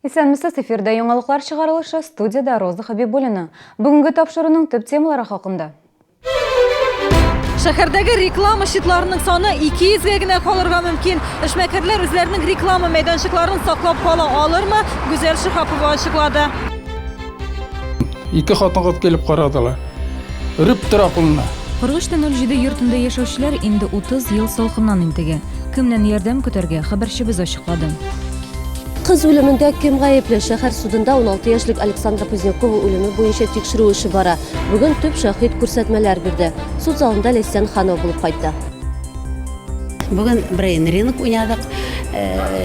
Исәнмесез, эфирдә яңалыклар чыгарылышы, студияда Роза Хабибуллина. Бүгенге тапшыруның төп темалары хакында. Шәһәрдәге реклама шитларының саны 200-гә генә калырга мөмкин. Эшмәкәрләр үзләренең реклама мәйданчыкларын саклап кала алырмы? Гүзәл Шихапова ачыклады. Ике хатын келіп карадылар. Үреп тора кулына. 4307 йортында яшәүчеләр инде 30 ел салкыннан интеге. Кемнән ярдәм көтәргә хәбәрчебез ачыклады. Кыз үлемендә кем гаепле? Шәһәр судында 16 яшьлек Александра Позднякова үлеме буенча тикшерү эше бара. Бүген төп шаһит күрсәтмәләр бирде. Суд залында Ләйсән Ханова булып кайтты. Бүген Брейн ринок уйнадык.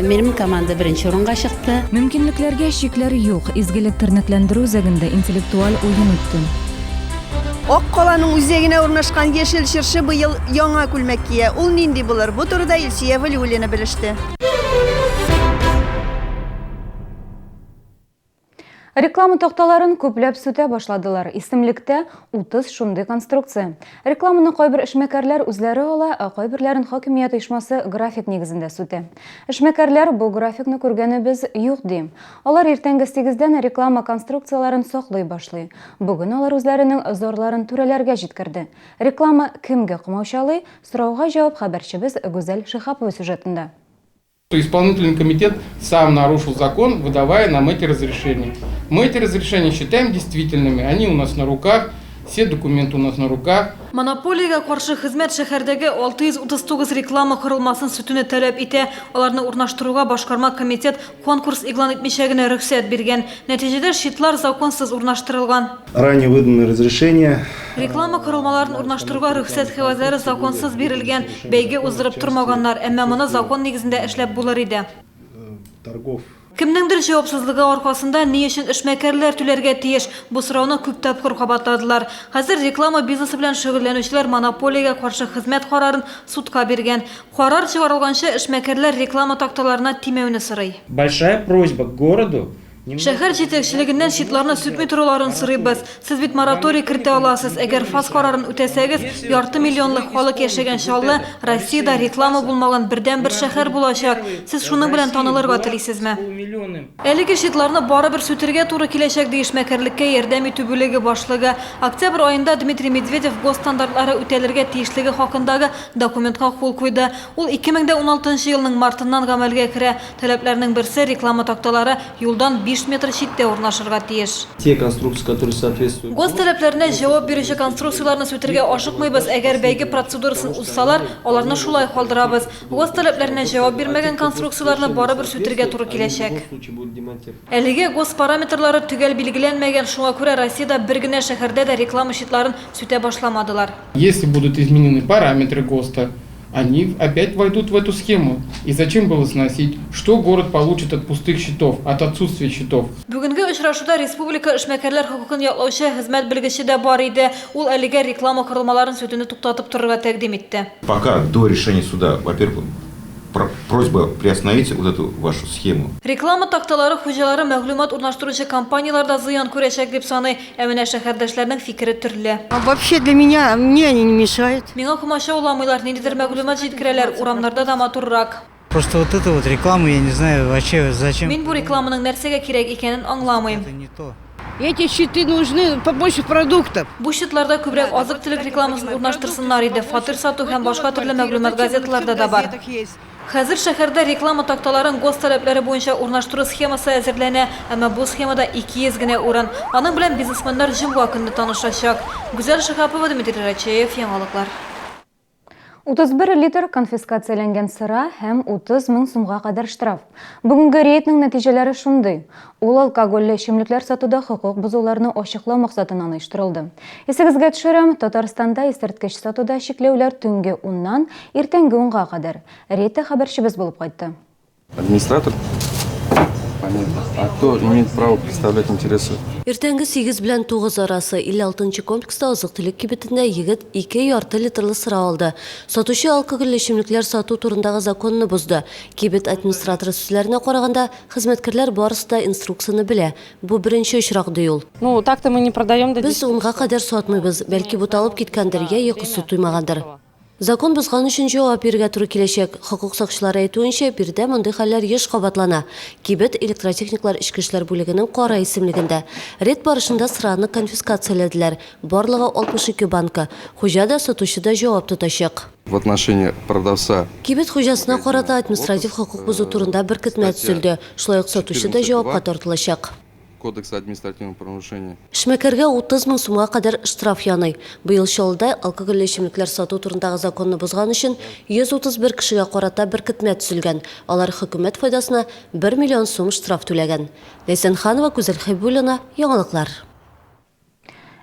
Минем команда беренче урынга чыкты. Мөмкинлекләргә шикләр юк. Изгелек тернәкләндерү үзәгендә интеллектуаль уен үтте. Ак каланың үзәгенә урнашкан яшел чыршы быел яңа күлмәк кия. Ул нинди булыр? Бу турыда Илсия Валиуллина белеште. Реклама токталарын күпләп сүтә башладылар. Исемлектә 30 шундый конструкция. Рекламаны кайбер эшмәкәрләр үзләре ала, ә кайберләрен хакимият оешмасы график нигезендә сүтә. Эшмәкәрләр бу графикны күргәнебез юк дим. Алар иртәнге 8-дән реклама конструкцияларын саклый башлый. Бүген алар үзләренең зарларын түрәләргә җиткерде. Реклама кемгә кымаучалый? Сорауга җавап хәбәрчебез Гүзәл Шихапова сюжетында. Исполнительный комитет сам нарушил закон, выдавая нам эти разрешения. Мы эти разрешения считаем действительными, они у нас на руках, все документы у нас на руках. Монополиягә каршы хезмәт шәһәрдәге 639 реклама корылмасын сүтүне таләп итә. Аларны урнаштыруга башкарма комитет конкурс иглан итмичә генә рөхсәт биргән. Нәтиҗәдә шитлар законсыз урнаштырылган. Ранее выданы разрешения. Реклама корылмаларын урнаштыруга рөхсәт кәгазьләре законсыз бирелгән. Бәйге уздырып тормаганнар, әмма моны закон нигезендә эшләп булыр иде. Торгов. Кемнеңдер җавапсызлыгы аркасында ни өчен эшмәкәрләр түләргә тиеш? Бу сорауны күп тапкыр кабатладылар. Хәзер реклама бизнесы белән шөгыльләнүчеләр монополиягә каршы хезмәт карарын судка биргән. Карар чыгарылганча эшмәкәрләр реклама такталарына тимәүне сорый. Большая просьба к городу. Шәһәр җитәкчелегеннән шитларны сүтми торуларын сорыйбыз. Сез бит мораторий кертә аласыз. Әгәр фас карарын үтәсәгез, ярты миллионлык халык яшәгән Чаллы Россиядә реклама булмаган бердән-бер шәһәр булачак. Сез шуның белән танылырга телисезме? Әлеге шитларны барыбер сүтергә туры киләчәк ди эшмәкәрлеккә ярдәм итү бүлеге башлыгы. Октябрь аенда Дмитрий Медведев госстандартлары үтәлергә тиешлеге хакындагы документка кул куйды. Ул 2016 елның мартыннан гамәлгә керә. Таләпләрнең берсе реклама такталары юлдан 5 метр читтә урнашырга тиеш. Те конструкции, которые соответствуют. Гос таләпләренә җавап бирүче конструкцияларны сүтергә ашыкмыйбыз. Әгәр бәйге процедурасын узсалар, аларны шулай калдырабыз. Гос таләпләренә җавап бирмәгән конструкцияларны барыбер сүтергә туры киләчәк. Әлегә гос параметрлары төгәл билгеләнмәгән, шуңа күрә Россиядә бер генә шәһәрдә дә реклама шитларын сүтә башламадылар. Если будут изменены параметры ГОСТа, они опять войдут в эту схему. И зачем было сносить? Что город получит от пустых счетов, от отсутствия счетов? Бүгенге очрашуда республика эшмәкәрләр хокукын яклаучы хезмәт белгече дә бар иде. Ул әлегә реклама корылмаларын сүтүне туктатып торырга тәкъдим итте. Пока до решения суда, во-первых, просьба приостановить вот эту вашу схему. Реклама такталары хуҗалары мәгълүмат урнаштыручы компанияларда зыян күрәчәк дип саный, ә менә шәһәрдәшләрнең фикере төрле. Вообще для меня, мне они не мешают. Миңа комача уламыйлар, ниндидер мәгълүмат җиткерәләр, урамнарда да матуррак. Просто вот эту вот рекламу, я не знаю вообще зачем. Мин бу рекламаның нәрсәгә кирәк икәнен аңламыйм. Это не то. Эти щиты нужны побольше продуктов. Бу щитларда күбрәк азык-төлек рекламасын урнаштырсыннар иде. Фатир сату һәм башка төрле мәгълүмат газеталарда да бар. Хәзер шәһәрдә реклама такталарын гос таләпләре буенча урнаштыру схемасы әзерләнә, әмма бу схемада 200 генә урын. Аның белән бизнесменнар җомга көнне танышачак. Гүзәл Шихапова, Дмитрий Рачеев, яңалыклар. 31 литр конфискацияләнгән сыра һәм 30 мең сумга кадәр штраф. Бүгенге рейдның нәтиҗәләре шундый. Ул алкоголле эчемлекләр сатуда хокук бузуларны ачыклау максатыннан оештырылды. Исегезгә төшерәм, Татарстанда исерткеч сатуда чикләүләр төнге 10-нан иртәнге 10-га кадәр. Рейдта хәбәрчебез булып кайтты. Администратор. Понятно. А кто имеет право представлять интересы? Иртәнге 8 белән 9 арасы 56-нчы комплекста азык-төлек кибетендә егет 2 ярты литрлы сыра алды. Сатучы алкоголь эчемлекләр сату турындагы законны бузды. Кибет администраторы сүзләренә караганда, хезмәткәрләр барысы да инструкцияны белә. Бу беренче очрак ди ул. Ну, так-то мы не продаем. Без 10-га кадәр сатмыйбыз. Бәлки буталып киткәндер, я йокысы туймагандыр. Закон бузган үшін жауап беруге туры келешек. Хукук сакчылары айтуынча, бирде мындай хәлләр еш кабатлана. Кибет электротехниклар ички эшләр бүлегенең Кара исемлегендә. Рейд барышында сыраны конфискацияләделәр. Барлыгы 62 банка. Хуҗа да, сатучы да жауап тотачак. В отношении продавца Кибет хуҗасына карата административ хукук бузу турында бер көтмә төзелде. Шулай ук сатучы да жавапка тартылачак. Кодекса административного правонарушения. Эшмәкәргә 30 мең сумга кадәр штраф яный. Быел чалда алкоголь эчемлекләр сату турындагы законны бузган өчен 131 кешегә карата бер көтмә төзелгән. Алар хөкүмәт файдасына 1 миллион сум штраф түләгән. Ләйсәнханова, Күзәл Хәйбуллина, яңалыклар.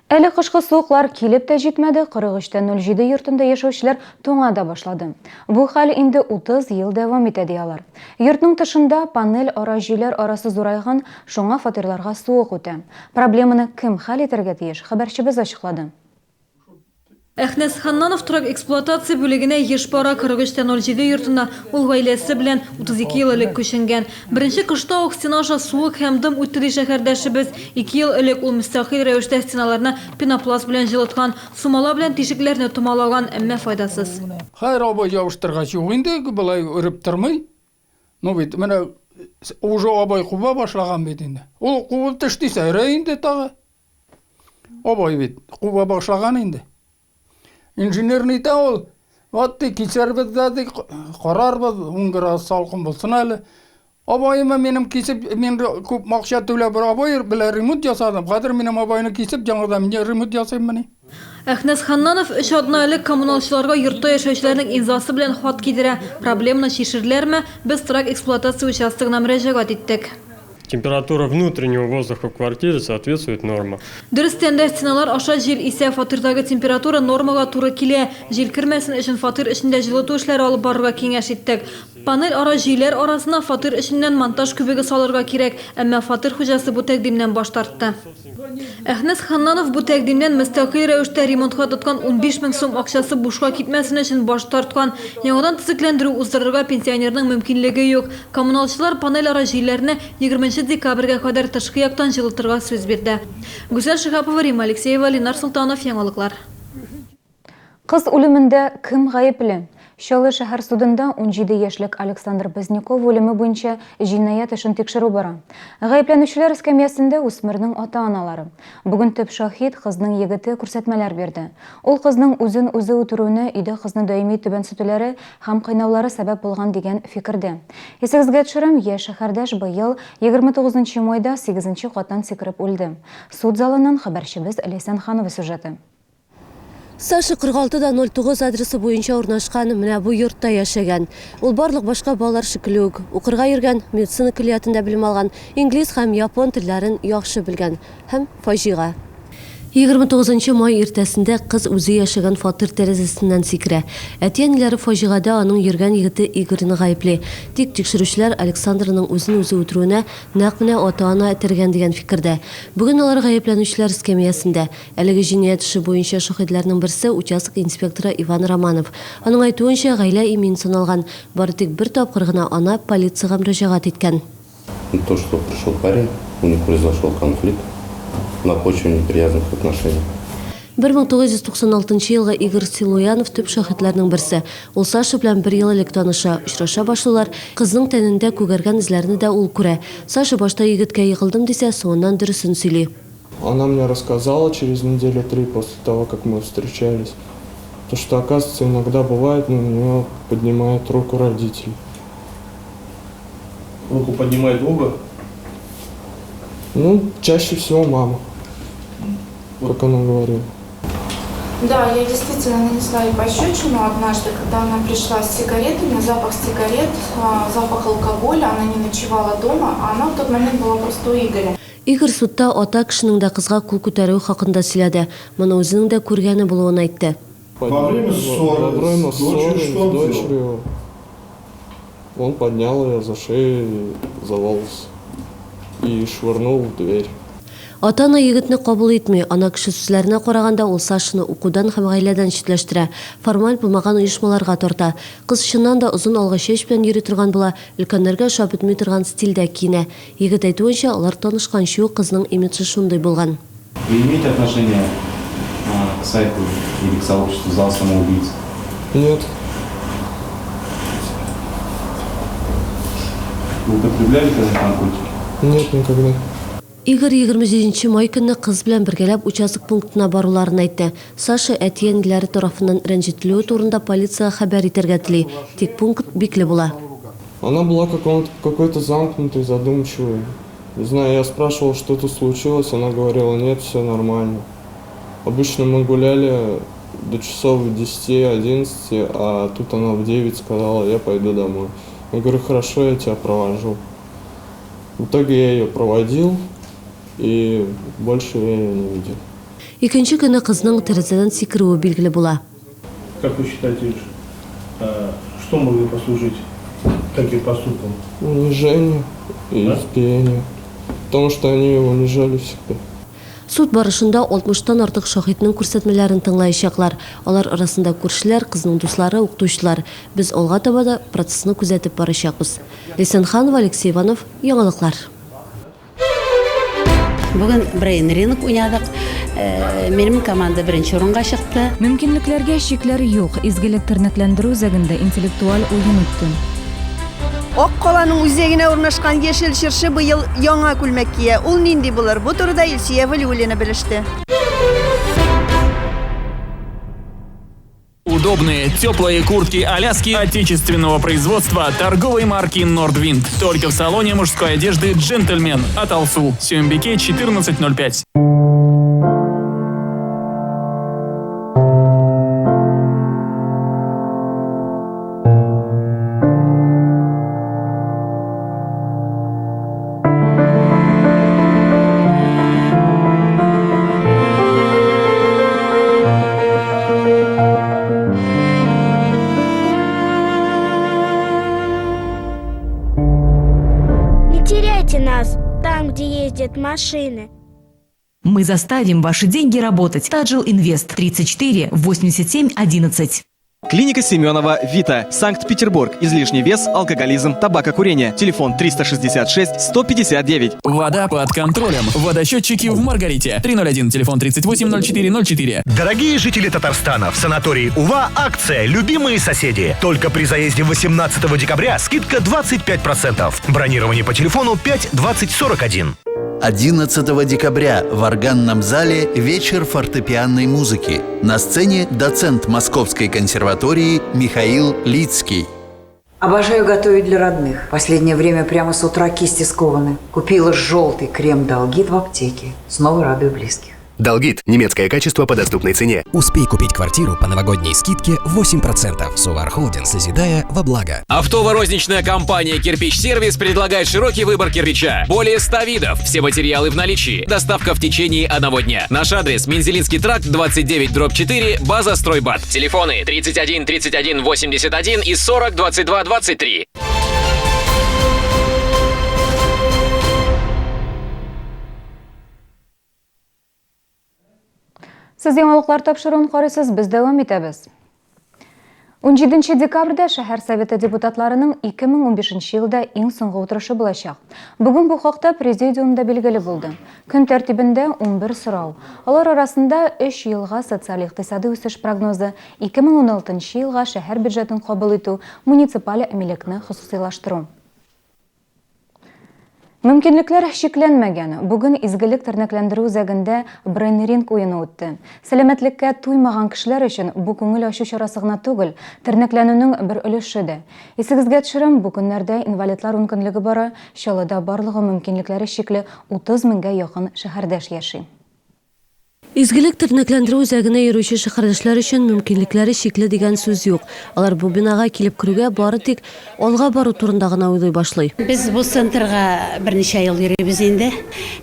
Әле кышкы суыклар килеп тә җитмәде, 43-07 йортында яшәүчеләр туңа да башлады. Бу хәл инде 30 ел дәвам итә диялар. Йортның тышында панель ара җиләр арасы зурайган, шуңа фатирларга суык үтә. Проблеманы кем хәл итәргә тиеш? Хәбәрчебез ачыклады. Әхнәс Ханнанов торак эксплуатация бүлегенә еш бара 43-07 йортына ул гаиләсе белән 32 ел элек күченгән. Беренче кышта ук стенаша суык һәм дым үтте ди шәһәрдәшебез. 2 ел элек ул мөстәкыйль рәвештә стеналарны пенопласт белән җылыткан, сумала белән тишекләрне томалаган, әмма файдасыз. Хәер абай ябыштыргач юк инде, былай үреп тормый. Ну бит, менә уже абай куба башлаган бит инде. Ул кубып төште сәйрә инде тагы. Абай бит, куба башлаган инде. Инженерный та ул, вот кисәрбез дә карарбыз, 10 градус салкын булсын әле. Абайыма минем кисеп, мин күп макча түләп абай белән ремонт ясадым. Хәзер минем абайны кисеп, яңадан мин ремонт ясыйм менә. Әхнәс Ханнанов 3 атна элек коммуналчыларга йортта яшәүчеләрнең имзасы белән хат кидерә. Проблеманы чишерләрме? Без торак эксплуатация участогына мөрәҗәгать иттек. Температура внутреннего воздуха в квартире соответствует нормам. Дөрестән дә стеналар аша җил исә, фатирдагы температура нормага туры килә. Җил кирмәсен өчен фатир эчендә җылыту эшләре алып барырга киңәш иттек. Панель ара җилләр арасына фатир эченнән монтаж күбеге салырга кирәк, әмма фатир хуҗасы бу тәкъдимнән баш тартты. Әхнәс Ханнанов бу тәкъдимнән мөстәкыйль рәвештә ремонтка тоткан 15 мең сум акчасы бушка китмәсен өчен баш тарткан. Яңадан төзекләндерү уздырырга пенсионерның мөмкинлеге юк. Коммуналчылар панель ара җилләрне 20 декабрьгә кадәр тышкы яктан җылытырга сүз бирде. Гүзәл Шихапова, Рима Алексеева, Ленар Султанов, яңалыклар. Кыз үлемендә кем гаепле? Шалы шәһәр судында 17 яшьлек Александр Поздняков үлеме буенча җинаять эшен тикшерү бара. Гаепләнүчеләр эскәмиясендә үсмернең ата-аналары. Бүген төп шаһид кызның егете күрсәтмәләр бирде. Ул кызның үзен үзе үтерүенә өйдә кызны даими түбән сүтүләре һәм кыйнаулары сәбәп булган дигән фикердә. Исегезгә төшерәм, яшь шәһәрдәш быел 29 майда 8 каттан сикереп үлде. Суд залыннан хәбәрчебез Ләйсәнханова сюжеты. Саша 46-09 адресы буенча урнашкан менә бу йортта яшәгән. Ул барлык башка балалар шикелле үк укырга йөргән, медицина көллиятында белем алган, инглиз һәм япон телләрен яхшы белгән һәм фаҗига. 29 май иртәсендә кыз үзе яшәгән фатир тәрәзәсеннән сикерә. Әти-әниләре фаҗигада аның йөргән егете Игорьны гаепле. Тик тикшерүчеләр Александрның үзен үзе үтерүенә нәкъ менә ата-ана этергән дигән фикердә. Бүген алар гаепләнүчеләр эскәмиясендә. Әлеге җинаять эше буенча шаһидларның берсе участок инспекторы Иван Романов. Аның әйтүенчә, гаилә имен саналган. Бары тик бер тапкыр гына ана полициягә мөрәҗәгать иткән. То, что пришел парень, у них произошел конфликт на почве неприязных отношений. 1996 елга Игорь Силуянов төп шаһидларның берсе. Ул Саша белән бер ел элек таныша, очраша башлыйлар. Кызның тәнендә күгәргән эзләрне дә ул күрә. Саша башта егеткә егылдым дисә, соңыннан дөресен сөйли. Она мне рассказала через неделю 3 после того, как мы встречались, то, что, оказывается, иногда бывает, на нее поднимает руку родителей. Руку поднимает оба? Ну, чаще всего мама, как она говорила. Да, я действительно нанесла ей пощечину однажды, когда она пришла с сигаретами, запах сигарет, запах алкоголя, она не ночевала дома, а она в тот момент была просто у Игоря. Игорь судта ата кешенең дә кызга кул күтәрү хакында сөйләде. Моны үзенең дә күргәне булуын әйтте. Во время ссоры с дочерью он поднял ее за шею, за волосы и швырнул в дверь. Ата-ана егетне кабул итми, ана кеше сүзләренә караганда ул Сашаны укудан һәм гаиләдән читләштерә, формаль булмаган оешмаларга тарта. Кыз чыннан да озын алгы чәч белән йөри торган була, өлкәннәргә ошап бетми торган стильдә киенә. Егет әйтүенчә, алар танышканчы ук кызның имиджы шундый булган. Вы имеете отношение к сайту или к сообществу «Зал самоубийц»? Нет. Вы употребляли когда наркотики? Нет, никогда. Игорь 27 май күні қыз білән біргелеп участок пунктына баруларын айтты. Саша әтиенлері тарафынан рәнжетілуі турында полиция хабар итәргә тели. Тик пункт бикле була. Она была какой-то замкнутой, задумчивой. Не знаю, я спрашивал, что тут случилось, она говорила, нет, все нормально. Обычно мы гуляли до часов 10-11, а тут она в 9 сказала, я пойду домой. Я говорю, хорошо, я тебя провожу. В итоге я ее проводил, и больше я ее не видел. Икенче көне кызның тәрәзәдән сикерүе билгеле була. Как вы считаете, что могли послужить таким поступком? Унижение и избиение. Потому что они его унижали всегда. Суд барышында 60-тан артык шахитның күрсәтмәләрен тыңлаячаклар. Алар арасында күршеләр, кызның дуслары, укытучылар. Без алга таба да процессны күзәтеп барачакбыз. Лесенханова, Алексей Иванов, яңалыклар. Бүген Брейн ринок уйнадык. Минем команда беренче урынга чыкты. Мөмкинлекләргә шикләр юк. Изгелек тернәкләндерү үзәгендә интеллектуаль уен үтте. Ак каланың үзәгенә урнашкан яшел чыршы быел яңа күлмәк кия. Ул нинди булыр? Бу турыда Илсия Валиуллина белеште. Удобные, теплые куртки Аляски отечественного производства торговой марки Nordwind. Только в салоне мужской одежды «Джентльмен» от Алсу. Сюмбике 1405. Нас там, где ездят машины. Мы заставим ваши деньги работать. Таджил Инвест 34 87 11. Клиника Семенова Вита, Санкт-Петербург. Излишний вес, алкоголизм, табакокурение. Телефон 366 159. Вода под контролем. Водосчетчики в Маргарите. 301, телефон 380404. Дорогие жители Татарстана, в санатории УВА акция «Любимые соседи». Только при заезде 18 декабря скидка 25%. Бронирование по телефону 5 20 41. 11 декабря в органном зале вечер фортепианной музыки. На сцене доцент Московской консерватории Михаил Лицкий. Обожаю готовить для родных. Последнее время прямо с утра кисти скованы. Купила желтый крем «Долгит» в аптеке. Снова радую близких. Долгит – немецкое качество по доступной цене. Успей купить квартиру по новогодней скидке 8%. Сувар Холдинг, созидая во благо. Оптово-розничная компания «Кирпич-сервис» предлагает широкий выбор кирпича. Более 100 видов. Все материалы в наличии. Доставка в течение одного дня. Наш адрес – Мензелинский тракт, 29/4, база «Стройбат». Телефоны 31 31 81 и 40 22 23. Сіз яңалыклар тапшыруын карыйсыз, біз дәвам итәбез. 17 декабрьдә шәһәр советы депутатларының 2015 елда иң соңгы утырышы булачак. Бүген бу хакта президиумда билгеле булды. Көн тәртибендә 11 сорау. Алар арасында 3 елга социаль-икътисади үсеш прогнозы, 2016 елга шәһәр бюджетын кабул итү, муниципаль әмилекне хосусыйлаштыру. Мөмкинлекләр шикләнмәгән. Бүген изгелек тернәкләндерү үзәгендә брейн-ринг уены үтте. Сәламәтлеккә туймаган кешеләр өчен бу күңел ачу чарасы гына түгел, тернәкләнүнең бер өлеше дә. Исегезгә төшерәм, бу көннәрдә инвалидлар мөмкинлеге бара, Чаллыда барлыгы мөмкинлекләре шикле 30 меңгә якын шәһәрдәш яши. Изгелек тернәкләндерү үзәгенә йөрүче шәһәрдәшләр өчен мөмкинлекләре шикле дигән сүз юк. Алар бу бинага килеп керүгә бары тик алга бару турында гына уйлый башлый. Без бу центрга берничә ел йөрибез инде.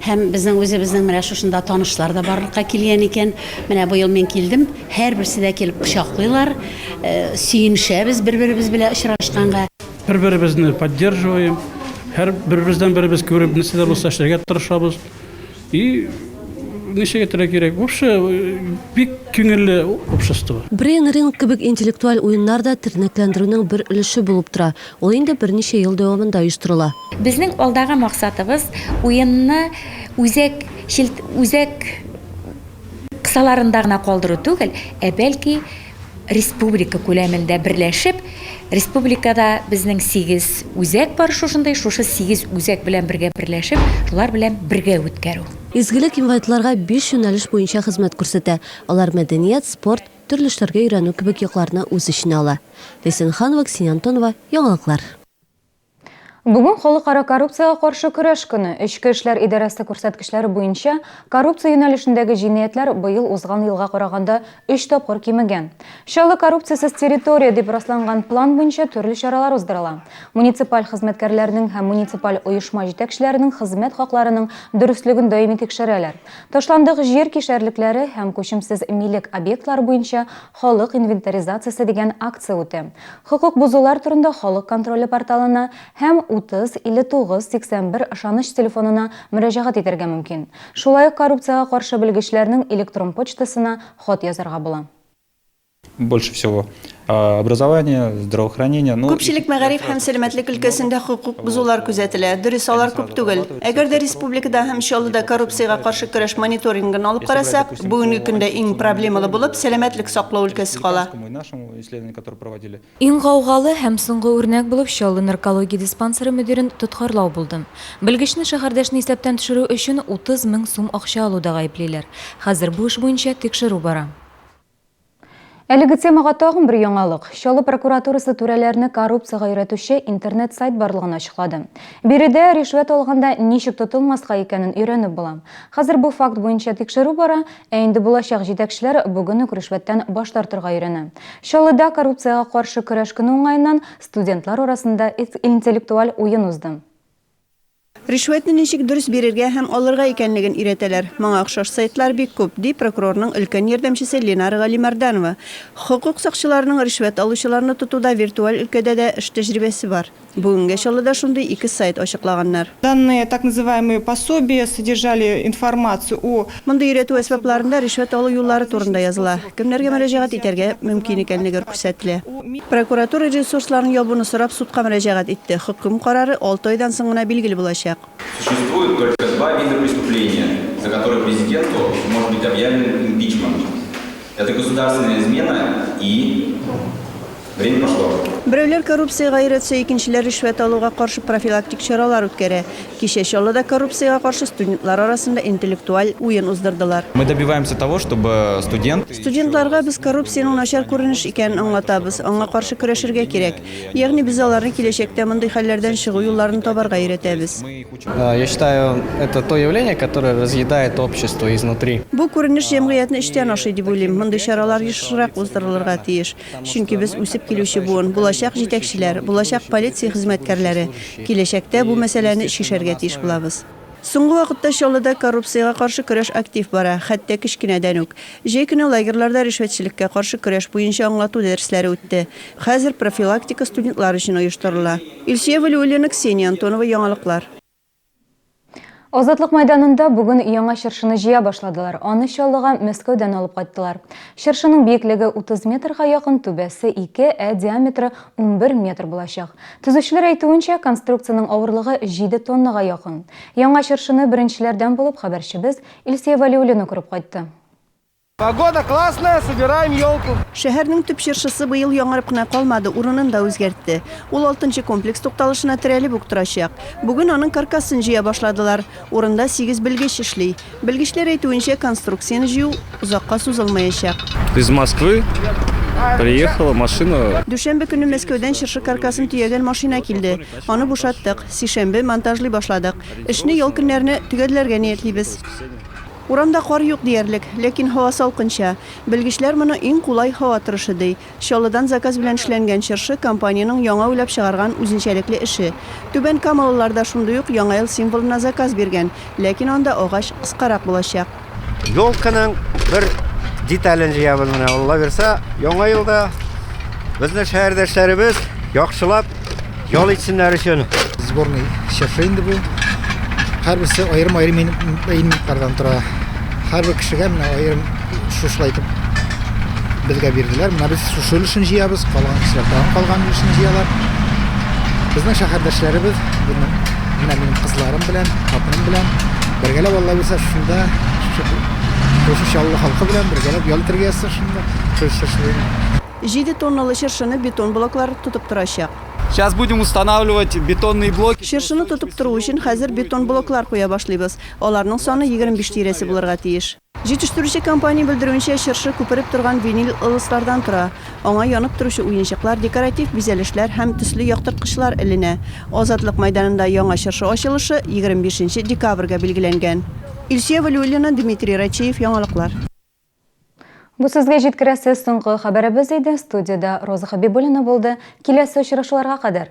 Һәм безнең үзебезнең менә шушында танышлар да барлыкка килгән икән. Менә бу ел мен килдем. Һәрберсе дә килеп кочаклыйлар. Сөенешәбез бер-беребез белән очрашканга. Бер-беребезне поддерживаем. Һәр бер-беребездән беребез күреп, нәрсәдә булса эшләргә тырышабыз. И ничего керек. Вообще, бик күңелле общество. Брейн-ринг кебек интеллектуаль уеннар да тернәкләндерүнең бер өлеше булып тора. Ул инде берничә ел дәвамында оештырыла. Безнең алдагы максатыбыз уенны үзәк кысаларында гына калдыру түгел, бәлки республика күләмендә берләшеп, республикада безнең 8 үзәк бар шушындай, шушы 8 үзәк белән бергә берләшеп, шулар белән бергә үткәрү. Изгелек инвайтларга 5 юнәлеш буенча хезмәт күрсәтә. Алар мәдәният, спорт, төрле эшләргә өйрәнү кебек якларны үз иченә ала. Лесенханова, Ксения Антонова, яңалыклар. Бүген халыкара коррупцияга каршы көрәш көне. Эчке эшләр идарәсе күрсәткечләре буенча коррупция юнәлешендәге җинаятләр быел узган елга караганда 3 тапкыр кимегән. Чаллы коррупциясыз территория дип расланган план буенча төрле чаралар уздырыла. Муниципаль хезмәткәрләрнең һәм муниципаль оешма җитәкчеләренең хезмәт хакларының дөрестлеген даими тикшерәләр. Ташландык җир кишәрлекләре һәм күчемсез милек объектлар буенча халык инвентаризациясе дигән акция үтә. Хокук бузулар турында халык контроле порталына һәм 30-59-81 ышаныч телефонына мөрәҗәгать итәргә мөмкин. Шулай ук коррупцияга каршы белгечләрнең электрон почтасына хат язарга була. Больше всего образование, здравоохранение. Күпчелек мәгариф һәм сәламәтлек өлкәсендә хукук бузулар күзәтелә. Дөрес алар күп түгел. Әгәр дә республикада һәм Чаллыда коррупцияга каршы көрәш мониторингын алып карасак, бүгенге көндә иң проблемалы булып сәламәтлек саклау өлкәсе кала. Иң гаугалы һәм соңгы үрнәк булып Чаллы наркология диспансеры мөдирен тоткарлау булды. Белгечне шәһәрдәшне исәптән төшерү өчен 30 000 сум акча алуда гаеплиләр. Хәзер бу эш буенча тикшерү бара. Әлеге темага тагын бер яңалык. Чаллы прокуратурасы түрәләрне коррупцияга өйрәтүче интернет-сайт барлыгын ачыклады. Биредә ришвәт алганда ничек тотылмаска икәнен өйрәнеп була. Хәзер бу факт буенча тикшерү бара, инде булачак җитәкчеләр бүген үк ришвәттән баш тартырга өйрәнә. Чаллыда коррупцияга каршы көрәш көне уңаеннан студентлар арасында интеллектуаль уен узды. Ришвәтне ничек дөрес бирергә һәм алырга икәнлеген өйрәтәләр. Моңа охшаш сайтлар бик күп, ди прокурорның өлкән ярдәмчесе Ленара Галимарданова. Хокук сакчыларының ришвәт алучыларны тотуда виртуаль өлкәдә дә эш тәҗрибәсе бар. Бүгенгә Чаллыда шундый 2 сайт ачыклаганнар. Данные так называемые пособия содержали информацию о... Монда өйрәтү әсбапларында ришвәт алу юллары турында языла. Кемнәргә мөрәҗәгать итәргә мөмкин икәнлеге күрсәтелә. Прокуратура ресурсларын ябуны сорап судка мөрәҗәгать итте. Хөкем карары 6 айдан соң гына билгеле булачак. Существует только 2 вида преступления, за которые президенту может быть объявлен импичмент. Это государственная измена и время пошло. Берәүләр коррупцияга өйрәтсә, икенчеләр ришвәт алуга каршы профилактик чаралар үткәрә. Кичә Чаллыда коррупцияга каршы студентлар арасында интеллектуаль уен уздырдылар. Мы добиваемся того, чтобы Студентларга без коррупциянең начар күренеш икәнен аңлатабыз, аңа каршы көрәшергә кирәк. Ягъни без аларны киләчәктә мондай хәлләрдән чыгу юлларын табарга өйрәтәбез. Я считаю, это то явление, которое разъедает общество изнутри. Бу күренеш җәмгыятьне эштән ашый дип уйлыйм. Мондый чаралар ешрак уздырылырга тиеш. Чөнки без үсеп килүче буын, булачак җитәкчеләр, булачак полиция хезмәткәрләре киләчәктә бу мәсьәләне шишәргә тиеш булабыз. Соңгы вакытта Чаллыда коррупцияга каршы көрәш актив бара, хәтта кичкенәдән үк. Җәй көне лагерьларда ришвәтчелеккә каршы көрәш буенча аңлату дәресләре үтте. Хәзер профилактика студентлар өчен оештырыла. Илсия Валиуллина, Ксения Антонова, яңалыклар. Азатлык мәйданында бүген яңа чыршыны җыя башладылар. Аны Чаллыга Мәскәүдән алып кайттылар. Чыршының биеклеге 30 метрга якын, түбәсе 2, диаметры 11 метр булачак. Төзүчеләр әйтүенчә, конструкцияның авырлыгы 7 тоннага якын. Яңа чыршыны беренчеләрдән булып хәбәрчебез Илсия Валиуллина күреп кайтты. Погода классная, собираем елку. Шәһәрнең төп чыршысы быел яңарып кына калмады, урынын да үзгәртте. Ул 6-нчы комплекс тукталышына терәлеп үк торачак. Бүген аның каркасын җыя башладылар. Урында 8 белгеч эшли. Белгечләр әйтүенчә, конструкцияны җыю озакка сузылмаячак. Из Москвы приехала машина. Дүшәмбе көне Мәскәүдән чыршы каркасын төягән машина килде. Аны бушаттык. Сишәмбе монтажлый башладык. Эшне ел көннәрне төгәдләргә ниятлибез. Урамда кар юк диярлек, ләкин һава салкынча. Белгечләр моны иң кулай һава торышы ди. Чаллыдан заказ белән эшләнгән чыршы компаниянең яңа уйлап чыгарган үзенчәлекле эше. Түбән Камаллыларда шундый ук яңа ел символына заказ биргән, ләкин анда агач кыскарак булачак. Елканың бер детален җыябыз менә, Алла берсә, яңа елда безнең шәһәрдәшләребез яхшылап ял итсеннәр өчен. Сборный чыршы инде бу. Һәрберсе аерым-аерым минутлардан тора. Һәрбер кешегә менә аерым шушлайтып безгә бирделәр. Менә без шушыл өчен җыябыз, калган кешеләр калган өчен җыялар. Безнең шәһәрдәшләребез, менә минем кызларым белән, хатыным белән бергәләп Алла булса шунда шушы Чаллы халкы белән бергәләп ял итәргә шунда. 7 тонналы шыршыны бетон блоклары тутып торачак. Сейчас будем устанавливать бетонные блоки. Шыршыны тутып тору өчен хәзер бетон блоклар куя башлыйбыз. Аларның саны 25 тирәсе булырга тиеш. Җитештерүче компания белдерүенчә, шыршы күпереп торган винил ылыслардан тора. Аңа янып торучы уенчыклар, декоратив бизәлешләр һәм төсле яктырткычлар эленә. Азатлык мәйданында яңа шыршы ачылышы 25 декабрьгә билгеләнгән. Илсия Валиуллина, Дмитрий Рачеев, яңалыклар. Бу сезгә җиткерәсе соңгы хәбәребез иде. Студияда Роза Хабибуллина булды. Киләсе очрашуларга кадәр.